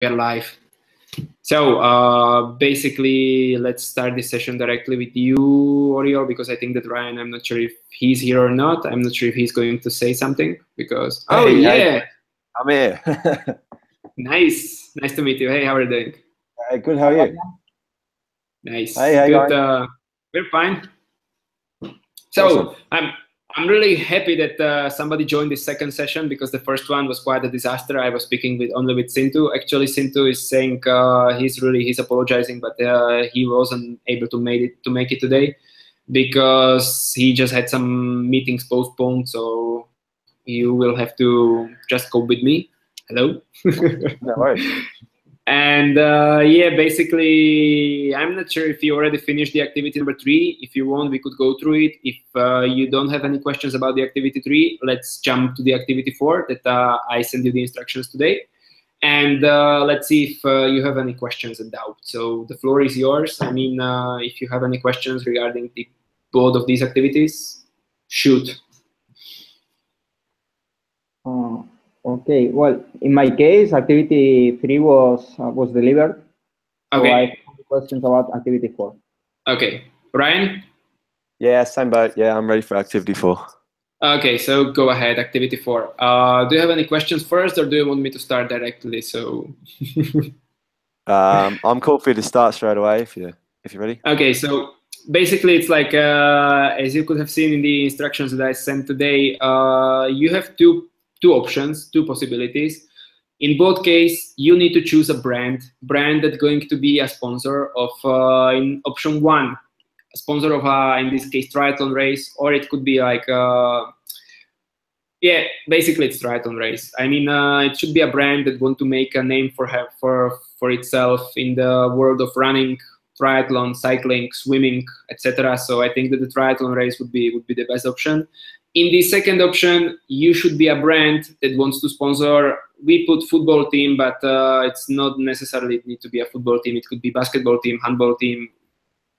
We are live. So basically, let's start this session directly with you, Oriol, because I think that Ryan, I'm not sure if he's here or not. I'm not sure if he's going to say something because, oh hey, yeah, hey, I'm here. nice to meet you. Hey, how are you doing? Good, how are you? Nice, hey, good. We're fine. So awesome. I'm really happy that somebody joined this second session because the first one was quite a disaster. I was speaking only with Sintu. Actually, Sintu is saying he's apologizing, but he wasn't able to make it today because he just had some meetings postponed. So you will have to just cope with me. Hello. No worries. And yeah, basically, I'm not sure if you already finished the activity number 3. If you want, we could go through it. If you don't have any questions about the activity 3, let's jump to the activity 4 that I sent you the instructions today. And let's see if you have any questions and doubts. So the floor is yours. I mean, if you have any questions regarding both of these activities, shoot. Okay, well, in my case, activity 3 was delivered. So Okay. I have questions about activity 4. Okay. Ryan? Yeah, same boat. Yeah, I'm ready for activity 4. Okay, so go ahead, activity 4. Do you have any questions first, or do you want me to start directly? So I'm cool for you to start straight away if you're ready. Okay, so basically it's like, as you could have seen in the instructions that I sent today, you have two options, two possibilities. In both cases, you need to choose a brand that's going to be a sponsor of, in option 1, a sponsor of, in this case, triathlon race, or it could be like, yeah, basically it's triathlon race. I mean, it should be a brand that want to make a name for itself in the world of running, triathlon, cycling, swimming, etc. So I think that the triathlon race would be the best option. In the second option, you should be a brand that wants to sponsor. We put football team, but it's not necessarily need to be a football team. It could be basketball team, handball team,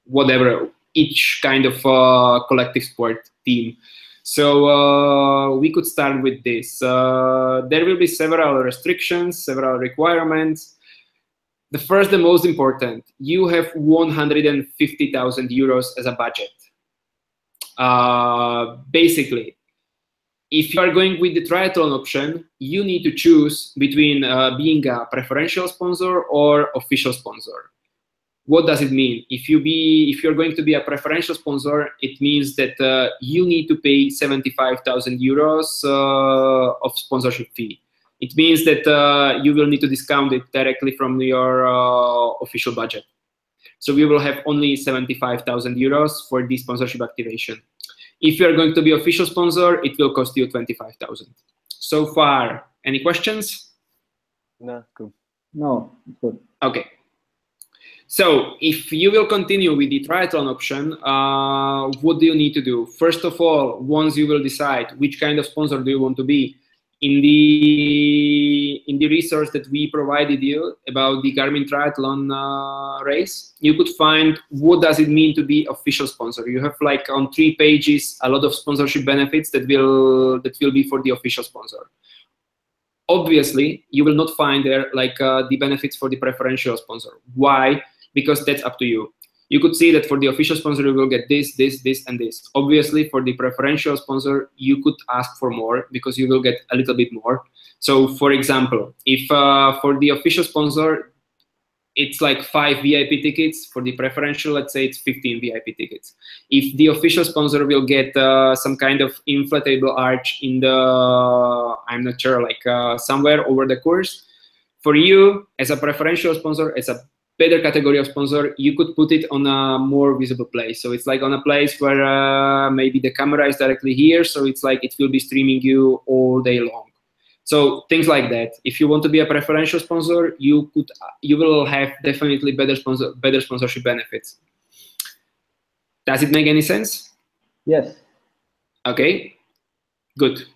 whatever. Each kind of collective sport team. So we could start with this. There will be several restrictions, several requirements. The first, the most important, you have 150,000 euros as a budget. Basically, if you are going with the triathlon option, you need to choose between being a preferential sponsor or official sponsor. What does it mean? If you're going to be a preferential sponsor, it means that you need to pay 75,000 euros of sponsorship fee. It means that you will need to discount it directly from your official budget. So we will have only 75,000 euros for this sponsorship activation. If you are going to be official sponsor, it will cost you 25,000. So far, any questions? No, cool. No, good. Okay. So if you will continue with the triathlon option, what do you need to do? First of all, once you will decide which kind of sponsor do you want to be, in the resource that we provided you about the Garmin Triathlon race, you could find what does it mean to be official sponsor. You have like on 3 pages a lot of sponsorship benefits that will be for the official sponsor. Obviously, you will not find there like the benefits for the preferential sponsor. Why? Because that's up to you. You could see that for the official sponsor, you will get this, this, this, and this. Obviously, for the preferential sponsor, you could ask for more because you will get a little bit more. So, for example, if for the official sponsor, it's like 5 VIP tickets. For the preferential, let's say it's 15 VIP tickets. If the official sponsor will get some kind of inflatable arch in the, I'm not sure, like somewhere over the course, for you as a preferential sponsor, as a better category of sponsor, you could put it on a more visible place. So it's like on a place where maybe the camera is directly here. So it's like it will be streaming you all day long. So things like that. If you want to be a preferential sponsor, you will have definitely better sponsorship benefits. Does it make any sense? Yes. Okay, good.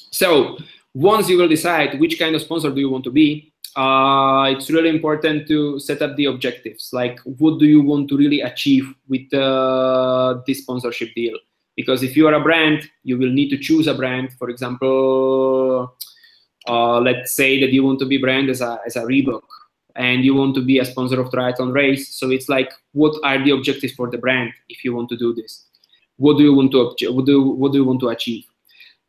So once you will decide which kind of sponsor do you want to be, it's really important to set up the objectives. Like, what do you want to really achieve with this sponsorship deal? Because if you are a brand, you will need to choose a brand. For example, let's say that you want to be brand as a Reebok. and you want to be a sponsor of triathlon race. So it's like, what are the objectives for the brand if you want to do this? What do you want to what do you want to achieve?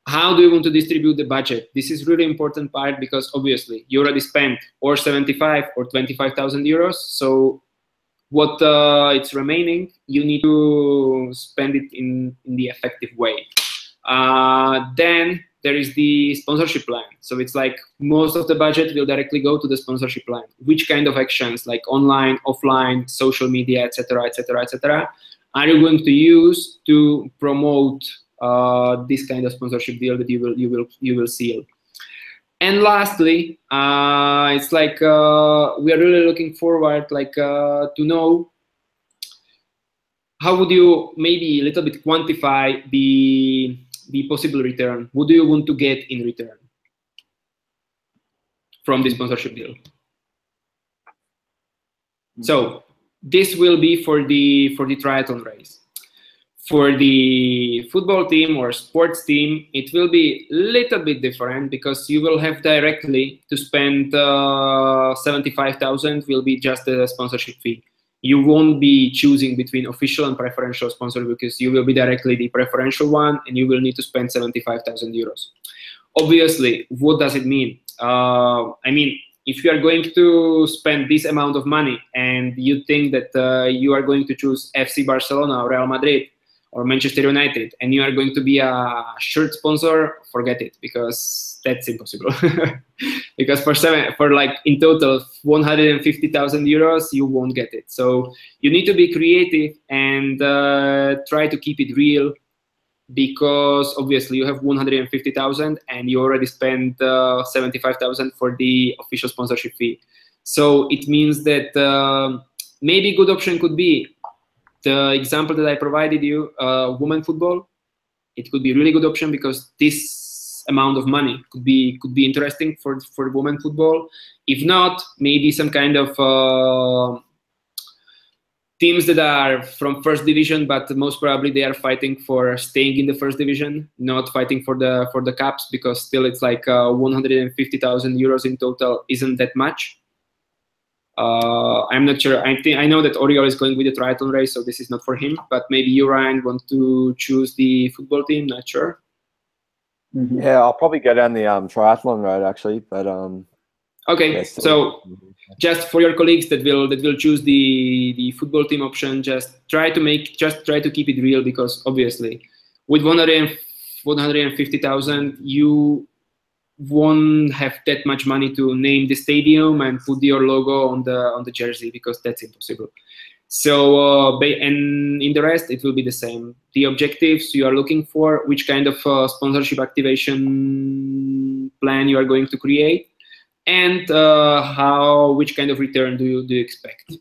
How do you want to distribute the budget? This is really important part, because obviously you already spent or 75 or 25,000 euros. So what it's remaining, you need to spend it in the effective way. Then there is the sponsorship plan. So it's like most of the budget will directly go to the sponsorship plan. Which kind of actions, like online, offline, social media, etc., etc., etc., are you going to use to promote this kind of sponsorship deal that you will seal? And lastly, it's like we are really looking forward, like to know how would you maybe a little bit quantify the possible return. What do you want to get in return from the sponsorship deal? So this will be for the triathlon race. For the football team or sports team, it will be a little bit different, because you will have directly to spend 75,000 will be just the sponsorship fee. You won't be choosing between official and preferential sponsor, because you will be directly the preferential one, and you will need to spend 75,000 euros. Obviously, what does it mean? I mean, if you are going to spend this amount of money and you think that you are going to choose FC Barcelona or Real Madrid or Manchester United, and you are going to be a shirt sponsor, forget it, because that's impossible. Because for like in total 150,000 euros, you won't get it. So you need to be creative and try to keep it real, because obviously you have 150,000 and you already spent 75,000 for the official sponsorship fee. So it means that maybe a good option could be the example that I provided you, women football. It could be a really good option, because this amount of money could be interesting for women football. If not, maybe some kind of teams that are from first division, but most probably they are fighting for staying in the first division, not fighting for the caps, because still it's like 150,000 euros in total isn't that much. I'm not sure. I know that Oriol is going with the triathlon race, so this is not for him. But maybe you, Ryan, want to choose the football team. Not sure. Mm-hmm. Yeah, I'll probably go down the triathlon road actually, but okay. Yeah, so just for your colleagues that will choose the football team option, just try to keep it real, because obviously with 150,000 you won't have that much money to name the stadium and put your logo on the jersey, because that's impossible. So and in the rest it will be the same. The objectives you are looking for, which kind of sponsorship activation plan you are going to create, and which kind of return do you expect.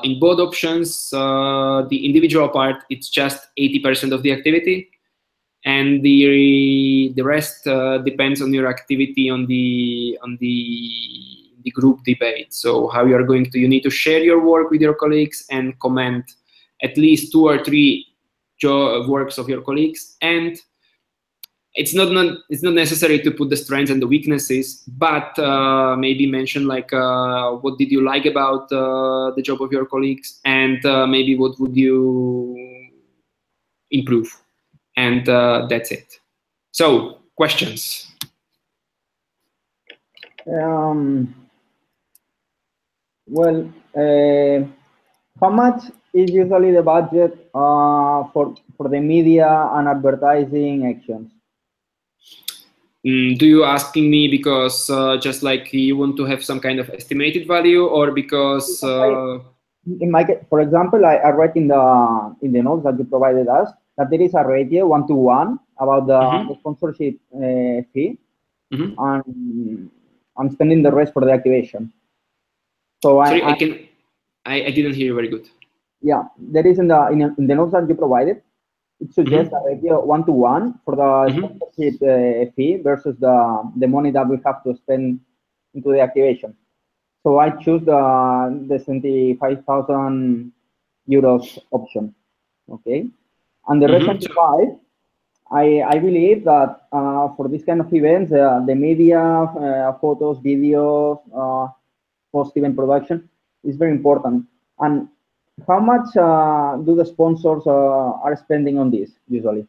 In both options, the individual part, it's just 80% of the activity, and the rest depends on your activity on the group debate. So how you need to share your work with your colleagues and comment at least 2 or 3 works of your colleagues. And it's not necessary to put the strengths and the weaknesses, but maybe mention like what did you like about the job of your colleagues, and maybe what would you improve. And that's it. So, questions? Well, how much is usually the budget for the media and advertising actions? Do you asking me because just like you want to have some kind of estimated value, or because? In my case, for example, I read in the notes that you provided us that there is a ratio 1-to-1 about the sponsorship fee, and I'm spending the rest for the activation. So sorry, I didn't hear you very good. Yeah, there is in the notes that you provided. It suggests a ratio 1-to-1 for the sponsorship fee versus the money that we have to spend into the activation. So I choose the 75,000 euros option. Okay. And the rest 75, I believe that for this kind of events, the media, photos, videos, post-event production is very important. And how much do the sponsors are spending on this usually?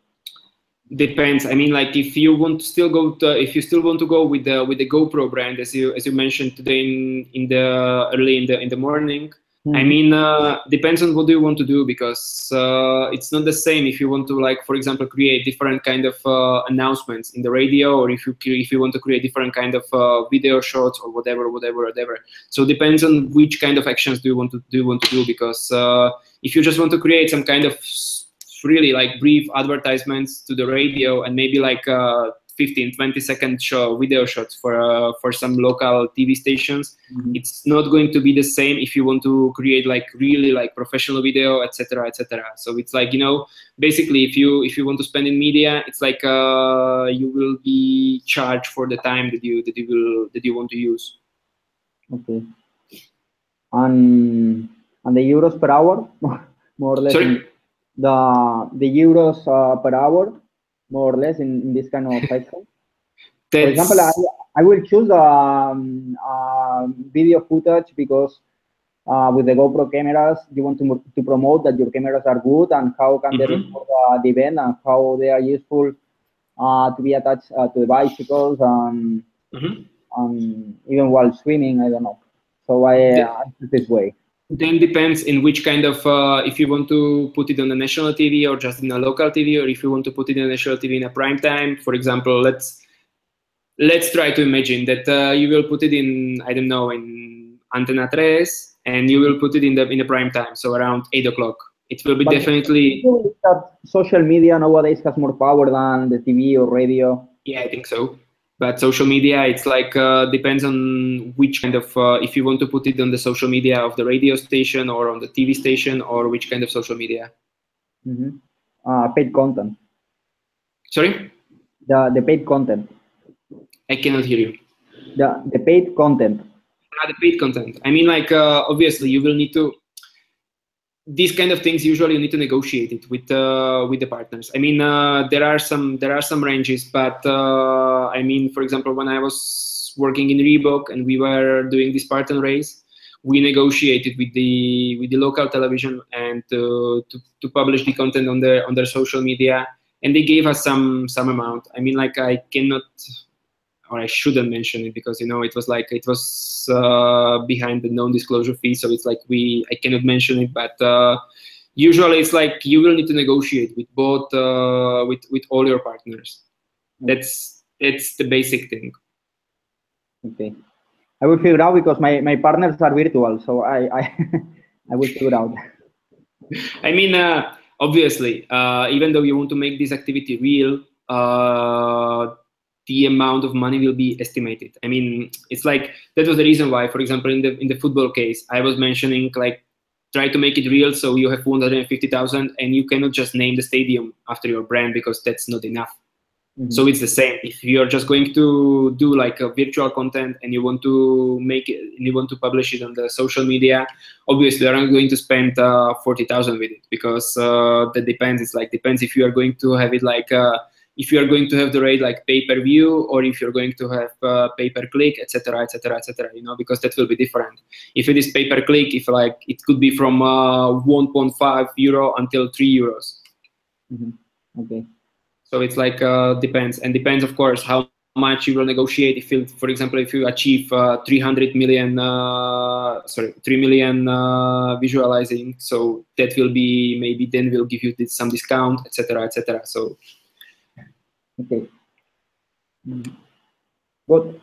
Depends. I mean, like if you want to still go to, if you still want to go with the GoPro brand, as you mentioned today in the early in the morning. I mean, depends on what do you want to do, because it's not the same if you want to, like, for example, create different kind of announcements in the radio, or if you want to create different kind of video shots or whatever. So it depends on which kind of actions do you want to do, because if you just want to create some kind of really like brief advertisements to the radio and maybe like 15-20 second video shots for some local TV stations, it's not going to be the same if you want to create like really like professional video, etc. So it's like, you know, basically if you want to spend in media, it's like you will be charged for the time that you want to use. Okay. And the euros per hour, more or less. Sorry? The euros per hour, more or less, in this kind of action. For example, I will choose video footage because with the GoPro cameras, you want to promote that your cameras are good and how can they record the event and how they are useful to be attached to the bicycles and even while swimming. I don't know. So I choose this way. Then depends in which kind of, if you want to put it on a national TV or just in a local TV, or if you want to put it in a national TV in a prime time. For example, let's try to imagine that you will put it in, I don't know, in Antena 3, and you will put it in the prime time, so around 8 o'clock. It will be definitely. Social media nowadays has more power than the TV or radio. Yeah, I think so. But social media, it's like depends on which kind of, if you want to put it on the social media of the radio station or on the TV station, or which kind of social media. Paid content. Sorry? The paid content. I cannot hear you. The paid content. The paid content. I mean, like obviously you will need to. These kind of things usually you need to negotiate it with the partners. I mean, there are some ranges, but I mean, for example, when I was working in Reebok and we were doing the Spartan race, we negotiated with the local television and to publish the content on their social media, and they gave us some amount. I mean, like I cannot, or I shouldn't mention it because, you know, it was behind the non-disclosure fee, so it's like I cannot mention it, but usually it's like you will need to negotiate with both with all your partners. That's the basic thing. Okay, I will figure out because my partners are virtual, so I will figure out. I mean, obviously, even though you want to make this activity real, the amount of money will be estimated. I mean, it's like that was the reason why, for example, in the football case, I was mentioning like try to make it real, so you have 150,000, and you cannot just name the stadium after your brand because that's not enough. So it's the same. If you're just going to do like a virtual content and you want to make it, and you want to publish it on the social media, obviously you're not going to spend 40,000 with it, because that depends. It's like depends if you are going to have it like. If you are going to have the rate like pay-per-view, or if you're going to have pay-per-click, etc., you know, because that will be different. If it is pay-per-click, if like it could be from 1.5 euro until 3 euros. Okay. So it's like depends, and depends of course how much you will negotiate. If you, for example, if you achieve 3 million visualizing, so that will be maybe then we'll give you some discount, etc. So. Okay. Good.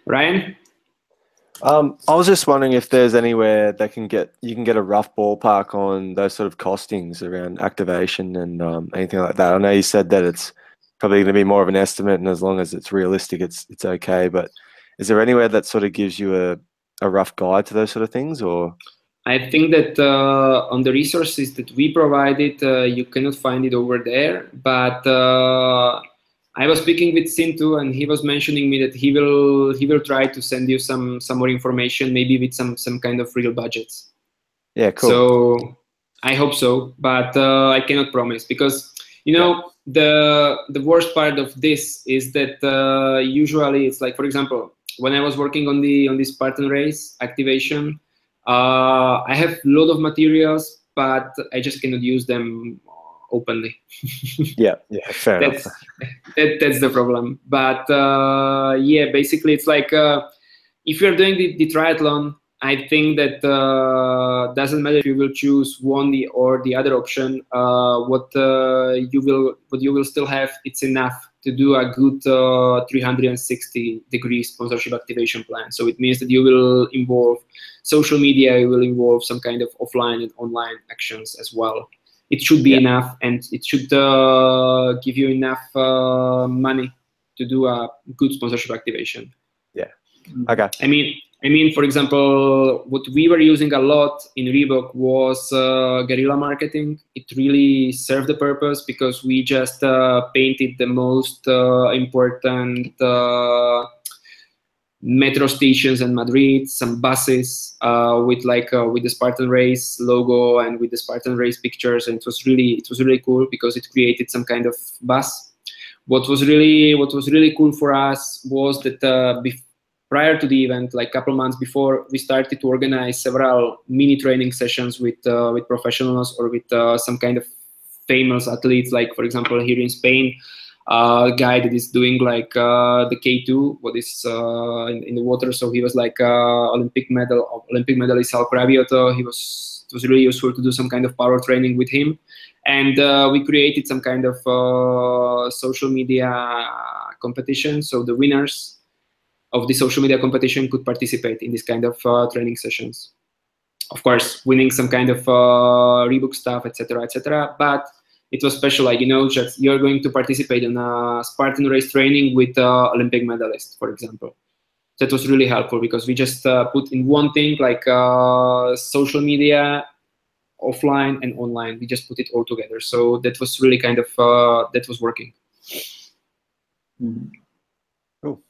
Ryan? I was just wondering if there's anywhere that you can get a rough ballpark on those sort of costings around activation and anything like that. I know you said that it's probably going to be more of an estimate, and as long as it's realistic, it's okay. But is there anywhere that sort of gives you a rough guide to those sort of things, or? I think that on the resources that we provided, you cannot find it over there. But I was speaking with Sintu, and he was mentioning me that he will try to send you some more information, maybe with some kind of real budgets. Yeah, cool. So I hope so, but I cannot promise, because you know the worst part of this is that usually it's like, for example, when I was working on the Spartan race activation, I have a lot of materials, but I just cannot use them openly. Yeah, fair enough. That's the problem. But yeah, basically it's like if you're doing the triathlon, I think that doesn't matter if you will choose one or the other option. What you will still have, it's enough to do a good 360-degree sponsorship activation plan. So it means that you will involve social media, you will involve some kind of offline and online actions as well. It should be enough, and it should give you enough money to do a good sponsorship activation. Yeah. Okay. I mean, for example, what we were using a lot in Reebok was guerrilla marketing. It really served the purpose because we just painted the most important metro stations in Madrid, some buses with the Spartan Race logo and with the Spartan Race pictures, and it was really cool because it created some kind of buzz. What was really cool for us was that prior to the event, like a couple months before, we started to organize several mini training sessions with professionals or with some kind of famous athletes, like for example here in Spain, a guy that is doing like the K2, what is in the water. So he was like Olympic medalist Sal Cravioto. It was really useful to do some kind of power training with him, and we created some kind of social media competition. So the winners of the social media competition could participate in this kind of training sessions. Of course, winning some kind of Reebok stuff, etc., etc. But it was special, like, you know, just you're going to participate in a Spartan race training with Olympic medalist, for example. That was really helpful because we just put in one thing, like social media, offline and online. We just put it all together. So that was really kind of, that was working. Mm-hmm. Cool.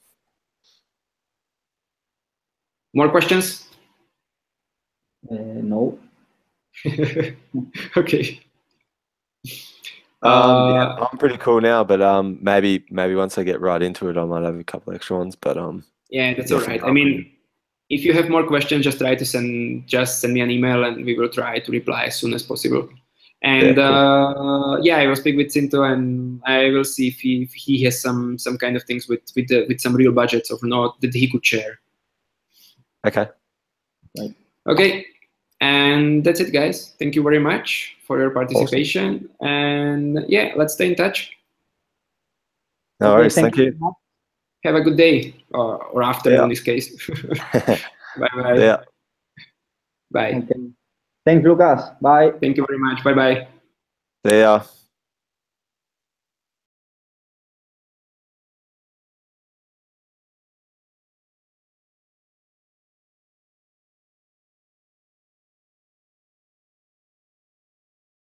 More questions? No. Okay. Yeah, I'm pretty cool now, but maybe once I get right into it, I might have a couple extra ones. But yeah, that's all right. I mean, if you have more questions, just try to send me an email, and we will try to reply as soon as possible. And yeah, I will speak with Cinto, and I will see if he has some kind of things with some real budgets or not that he could share. Okay. Right. Okay. And that's it, guys. Thank you very much for your participation. Awesome. And yeah, let's stay in touch. No worries. Thank you. Have a good day, or afternoon in this case. Bye-bye. Yeah. Bye. Okay. Thanks, Lucas. Bye. Thank you very much. Bye-bye. See ya.